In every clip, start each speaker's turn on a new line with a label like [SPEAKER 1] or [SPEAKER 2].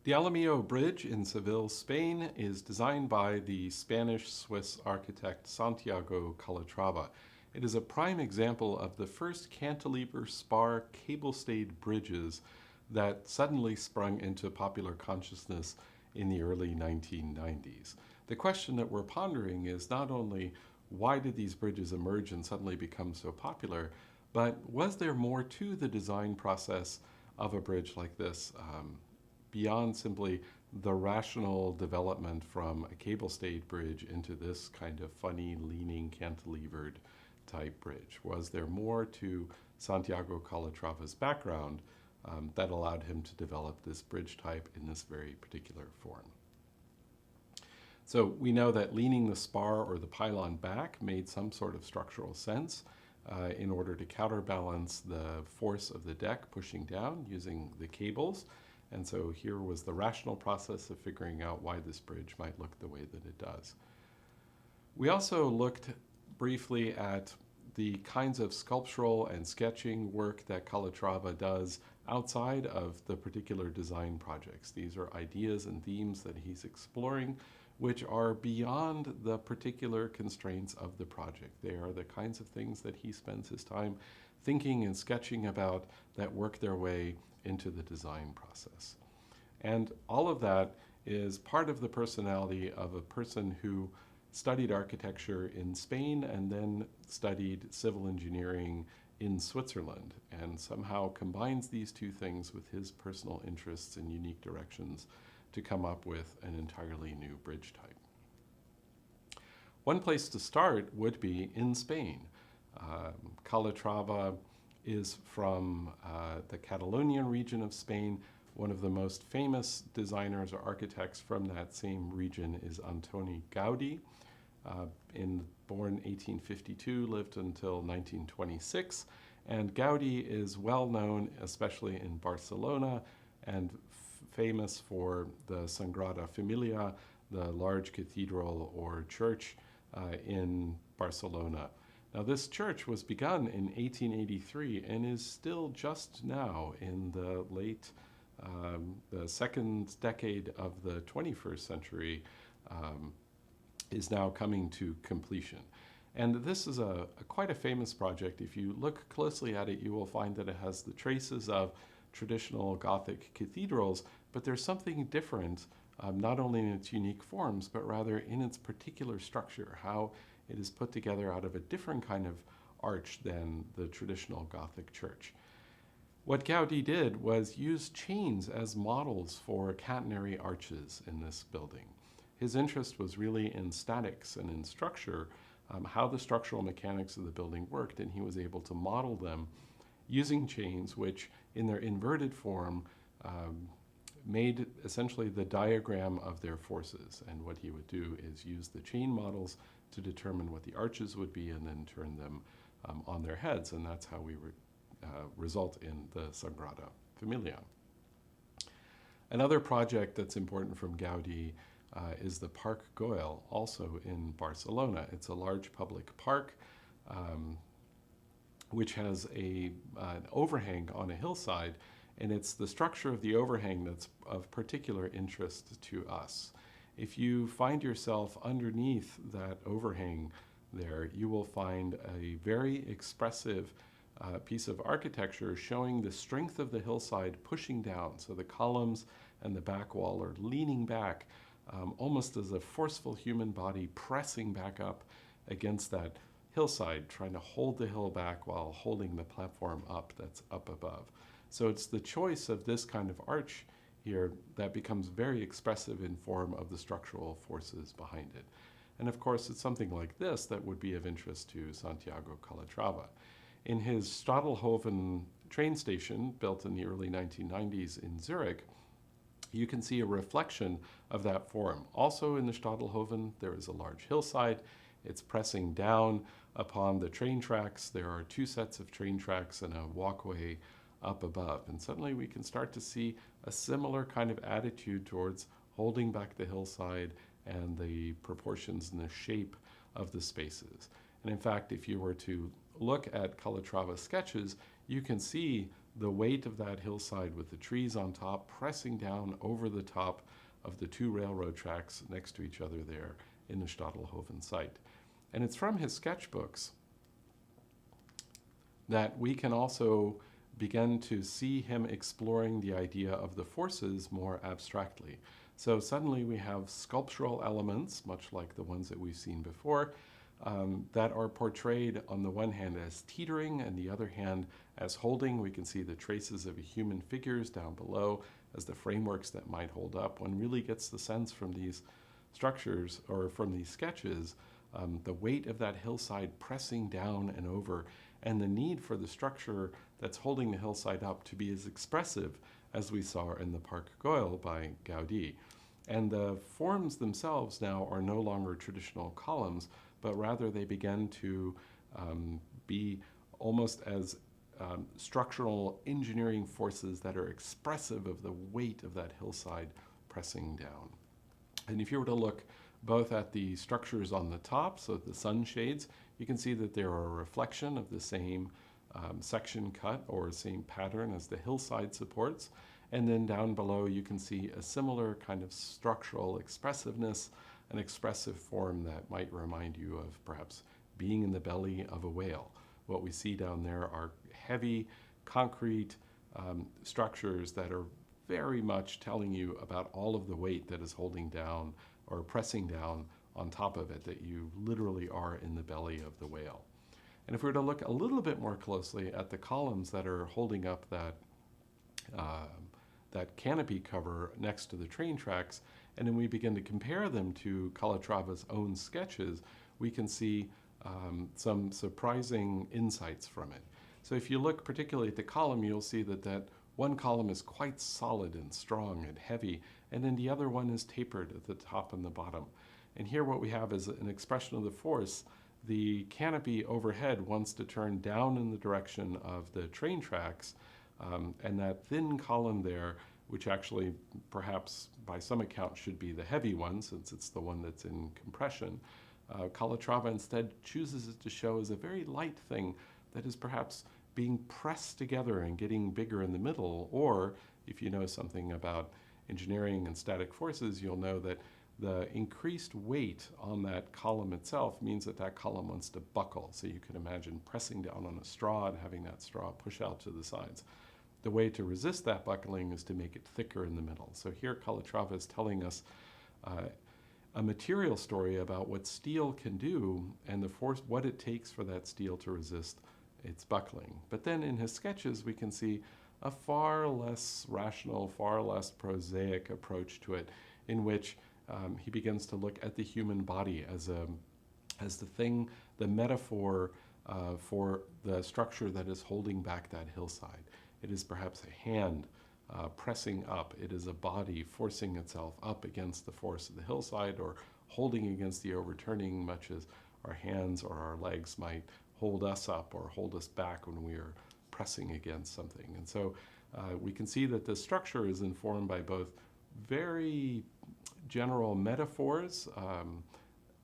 [SPEAKER 1] The Alamillo Bridge in Seville, Spain, is designed by the Spanish-Swiss architect Santiago Calatrava. It is a prime example of the first cantilever spar cable-stayed bridges that suddenly sprung into popular consciousness in the early 1990s. The question that we're pondering is not only why did these bridges emerge and suddenly become so popular, but was there more to the design process of a bridge like this beyond simply the rational development from a cable-stayed bridge into this kind of funny, leaning, cantilevered type bridge? Was there more to Santiago Calatrava's background that allowed him to develop this bridge type in this very particular form? So we know that leaning the spar or the pylon back made some sort of structural sense in order to counterbalance the force of the deck pushing down using the cables. And so here was the rational process of figuring out why this bridge might look the way that it does. We also looked briefly at the kinds of sculptural and sketching work that Calatrava does outside of the particular design projects. These are ideas and themes that he's exploring, which are beyond the particular constraints of the project. They are the kinds of things that he spends his time thinking and sketching about that work their way into the design process. And all of that is part of the personality of a person who studied architecture in Spain and then studied civil engineering in Switzerland, and somehow combines these two things with his personal interests in unique directions to come up with an entirely new bridge type. One place to start would be in Spain. Calatrava is from the Catalonian region of Spain. One of the most famous designers or architects from that same region is Antoni Gaudí. Born 1852, lived until 1926. And Gaudí is well known, especially in Barcelona, and famous for the Sagrada Familia, the large cathedral or church in Barcelona. Now, this church was begun in 1883 and is still just now in the the second decade of the 21st century, is now coming to completion. And this is quite a famous project. If you look closely at it, you will find that it has the traces of traditional Gothic cathedrals, but there's something different, not only in its unique forms, but rather in its particular structure, how it is put together out of a different kind of arch than the traditional Gothic church. What Gaudí did was use chains as models for catenary arches in this building. His interest was really in statics and in structure, how the structural mechanics of the building worked, and he was able to model them using chains which, in their inverted form, made essentially the diagram of their forces. And what he would do is use the chain models to determine what the arches would be and then turn them on their heads, and that's how we result in the Sagrada Familia. Another project that's important from Gaudí is the Parc Güell, also in Barcelona. It's a large public park which has an overhang on a hillside, and it's the structure of the overhang that's of particular interest to us. If you find yourself underneath that overhang there, you will find a very expressive piece of architecture showing the strength of the hillside pushing down. So the columns and the back wall are leaning back almost as a forceful human body pressing back up against that hillside, trying to hold the hill back while holding the platform up that's up above. So it's the choice of this kind of arch here that becomes very expressive in form of the structural forces behind it. And of course, it's something like this that would be of interest to Santiago Calatrava. In his Stadelhofen train station, built in the early 1990s in Zurich, you can see a reflection of that form. Also in the Stadelhofen, there is a large hillside. It's pressing down upon the train tracks. There are two sets of train tracks and a walkway up above. And suddenly we can start to see a similar kind of attitude towards holding back the hillside and the proportions and the shape of the spaces. And in fact, if you were to look at Calatrava's sketches, you can see the weight of that hillside with the trees on top pressing down over the top of the two railroad tracks next to each other there in the Stadelhofen site. And it's from his sketchbooks that we can also begin to see him exploring the idea of the forces more abstractly. So suddenly we have sculptural elements, much like the ones that we've seen before, that are portrayed on the one hand as teetering and the other hand as holding. We can see the traces of human figures down below as the frameworks that might hold up. One really gets the sense from these structures or from these sketches, the weight of that hillside pressing down and over, and the need for the structure that's holding the hillside up to be as expressive as we saw in the Park Güell by Gaudí. And the forms themselves now are no longer traditional columns, but rather they begin to be almost as structural engineering forces that are expressive of the weight of that hillside pressing down. And if you were to look both at the structures on the top, so the sunshades, you can see that they're a reflection of the same section cut or same pattern as the hillside supports. And then down below you can see a similar kind of structural expressiveness, an expressive form that might remind you of perhaps being in the belly of a whale. What we see down there are heavy concrete structures that are very much telling you about all of the weight that is holding down or pressing down on top of it, that you literally are in the belly of the whale. And if we were to look a little bit more closely at the columns that are holding up that canopy cover next to the train tracks, and then we begin to compare them to Calatrava's own sketches, we can see some surprising insights from it. So if you look particularly at the column, you'll see that one column is quite solid and strong and heavy, and then the other one is tapered at the top and the bottom. And here what we have is an expression of the force. The canopy overhead wants to turn down in the direction of the train tracks, and that thin column there, which actually perhaps by some account should be the heavy one since it's the one that's in compression, Calatrava instead chooses it to show as a very light thing that is perhaps being pressed together and getting bigger in the middle. Or if you know something about engineering and static forces, you'll know that the increased weight on that column itself means that column wants to buckle. So you can imagine pressing down on a straw and having that straw push out to the sides. The way to resist that buckling is to make it thicker in the middle. So here Calatrava is telling us a material story about what steel can do and the force, what it takes for that steel to resist its buckling. But then in his sketches, we can see a far less rational, far less prosaic approach to it, in which he begins to look at the human body as the thing, the metaphor for the structure that is holding back that hillside. It is perhaps a hand pressing up. It is a body forcing itself up against the force of the hillside, or holding against the overturning, much as our hands or our legs might hold us up or hold us back when we are pressing against something. And so we can see that the structure is informed by both very general metaphors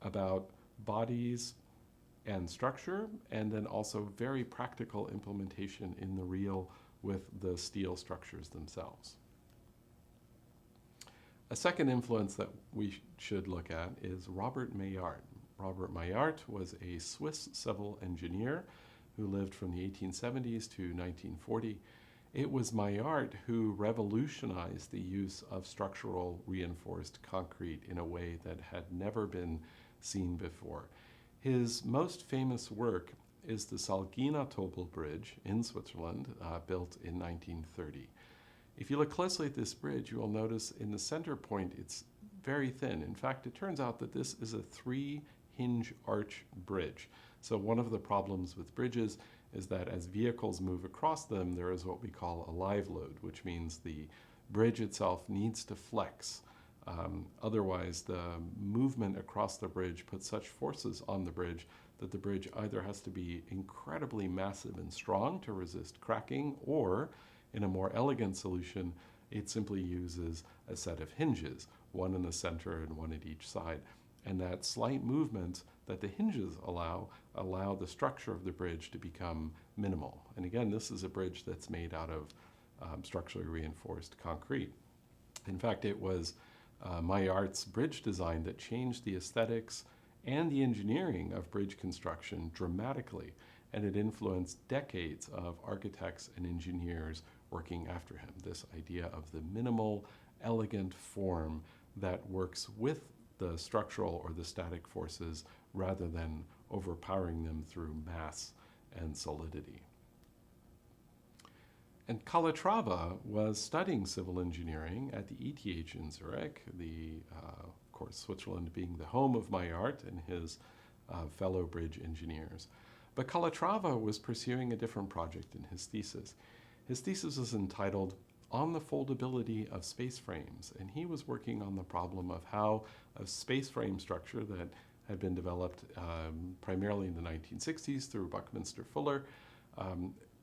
[SPEAKER 1] about bodies and structure, and then also very practical implementation in the real with the steel structures themselves. A second influence that we should look at is Robert Maillart. Robert Maillart was a Swiss civil engineer who lived from the 1870s to 1940. It was Maillart who revolutionized the use of structural reinforced concrete in a way that had never been seen before. His most famous work is the Salginatobel Bridge in Switzerland, built in 1930. If you look closely at this bridge, you will notice in the center point it's very thin. In fact, it turns out that this is a 3-hinge arch bridge. So one of the problems with bridges is that as vehicles move across them, there is what we call a live load, which means the bridge itself needs to flex. Otherwise, the movement across the bridge puts such forces on the bridge that the bridge either has to be incredibly massive and strong to resist cracking, or in a more elegant solution, it simply uses a set of hinges, one in the center and one at each side. And that slight movement that the hinges allow the structure of the bridge to become minimal. And again, this is a bridge that's made out of structurally reinforced concrete. In fact, it was Maillart's bridge design that changed the aesthetics and the engineering of bridge construction dramatically, and it influenced decades of architects and engineers working after him. This idea of the minimal, elegant form that works with the structural or the static forces rather than overpowering them through mass and solidity. And Calatrava was studying civil engineering at the ETH in Zurich, of course, Switzerland being the home of Maillart and his fellow bridge engineers. But Calatrava was pursuing a different project in his thesis. His thesis was entitled On the Foldability of Space Frames, and he was working on the problem of how a space frame structure that had been developed primarily in the 1960s through Buckminster Fuller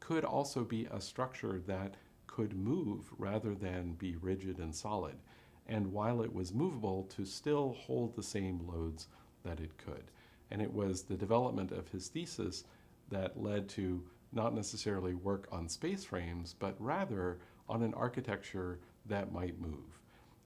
[SPEAKER 1] could also be a structure that could move rather than be rigid and solid, and while it was movable, to still hold the same loads that it could. And it was the development of his thesis that led to not necessarily work on space frames, but rather on an architecture that might move.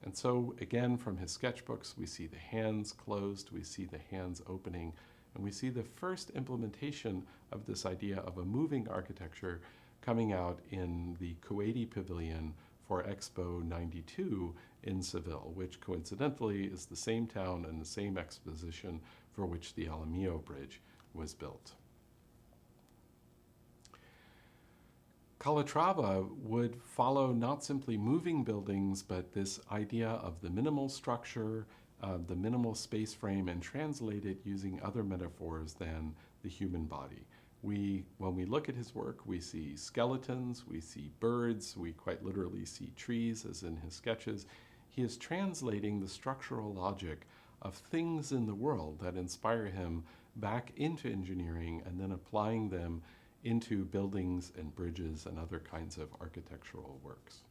[SPEAKER 1] And so, again, from his sketchbooks, we see the hands closed, we see the hands opening, and we see the first implementation of this idea of a moving architecture coming out in the Kuwaiti Pavilion for Expo 92 in Seville, which coincidentally is the same town and the same exposition for which the Alamillo Bridge was built. Calatrava would follow not simply moving buildings, but this idea of the minimal structure, the minimal space frame, and translate it using other metaphors than the human body. When we look at his work, we see skeletons, we see birds, we quite literally see trees, as in his sketches. He is translating the structural logic of things in the world that inspire him back into engineering and then applying them into buildings and bridges and other kinds of architectural works.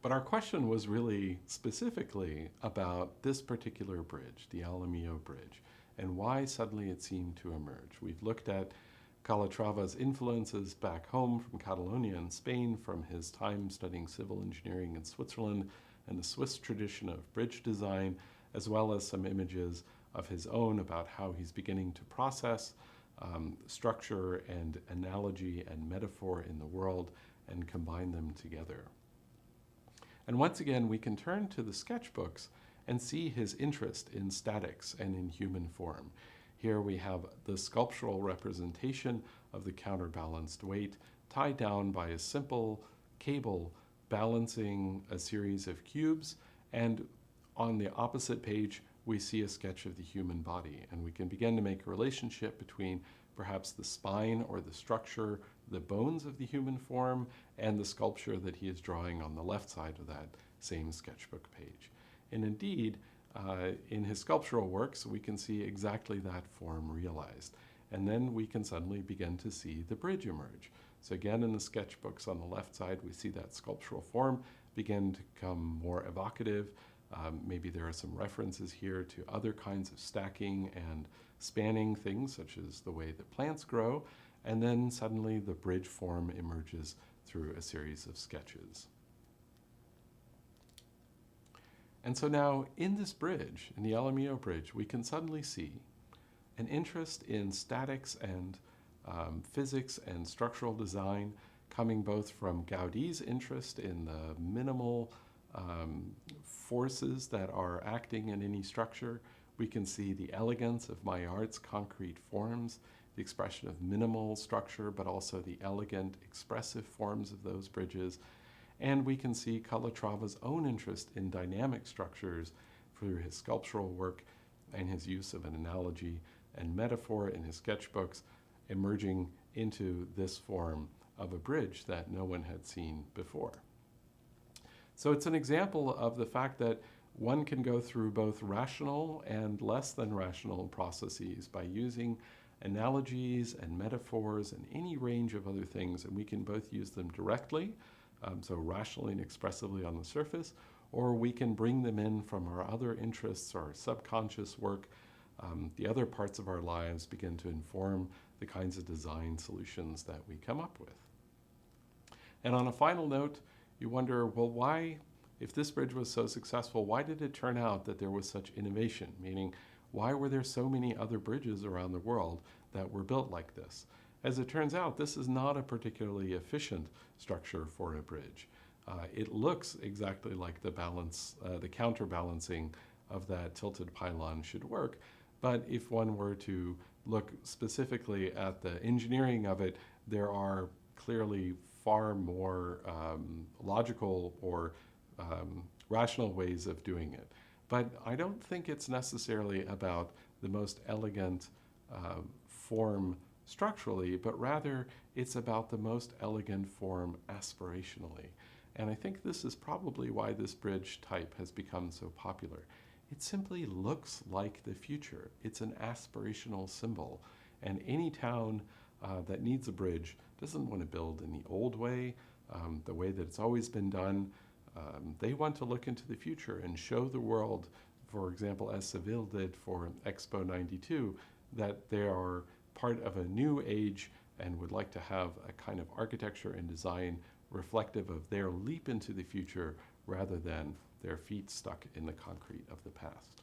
[SPEAKER 1] But our question was really specifically about this particular bridge, the Alamillo Bridge, and why suddenly it seemed to emerge. We've looked at Calatrava's influences back home from Catalonia and Spain, from his time studying civil engineering in Switzerland and the Swiss tradition of bridge design, as well as some images of his own about how he's beginning to process structure and analogy and metaphor in the world and combine them together. And once again, we can turn to the sketchbooks and see his interest in statics and in human form. Here we have the sculptural representation of the counterbalanced weight tied down by a simple cable balancing a series of cubes, and on the opposite page we see a sketch of the human body, and we can begin to make a relationship between perhaps the spine or the structure, the bones of the human form, and the sculpture that he is drawing on the left side of that same sketchbook page. And indeed, in his sculptural works, we can see exactly that form realized. And then we can suddenly begin to see the bridge emerge. So again, in the sketchbooks on the left side, we see that sculptural form begin to become more evocative. Maybe there are some references here to other kinds of stacking and spanning things, such as the way that plants grow. And then suddenly the bridge form emerges through a series of sketches. And so now in this bridge, in the Alamillo Bridge, we can suddenly see an interest in statics and physics and structural design coming both from Gaudi's interest in the minimal forces that are acting in any structure. We can see the elegance of Maillart's concrete forms, the expression of minimal structure, but also the elegant, expressive forms of those bridges. And we can see Calatrava's own interest in dynamic structures through his sculptural work and his use of an analogy and metaphor in his sketchbooks, emerging into this form of a bridge that no one had seen before. So it's an example of the fact that one can go through both rational and less than rational processes by using analogies and metaphors and any range of other things, and we can both use them directly, so rationally and expressively on the surface, or we can bring them in from our other interests, our subconscious work. The other parts of our lives begin to inform the kinds of design solutions that we come up with. And on a final note, you wonder, well, why, if this bridge was so successful, why did it turn out that there was such innovation? Meaning, why were there so many other bridges around the world that were built like this? As it turns out, this is not a particularly efficient structure for a bridge. It looks exactly like the counterbalancing of that tilted pylon should work, but if one were to look specifically at the engineering of it, there are clearly far more logical or rational ways of doing it. But I don't think it's necessarily about the most elegant form structurally, but rather it's about the most elegant form aspirationally. And I think this is probably why this bridge type has become so popular. It simply looks like the future. It's an aspirational symbol. And any town that needs a bridge doesn't want to build in the old way, the way that it's always been done. They want to look into the future and show the world, for example, as Seville did for Expo 92, that they are part of a new age and would like to have a kind of architecture and design reflective of their leap into the future rather than their feet stuck in the concrete of the past.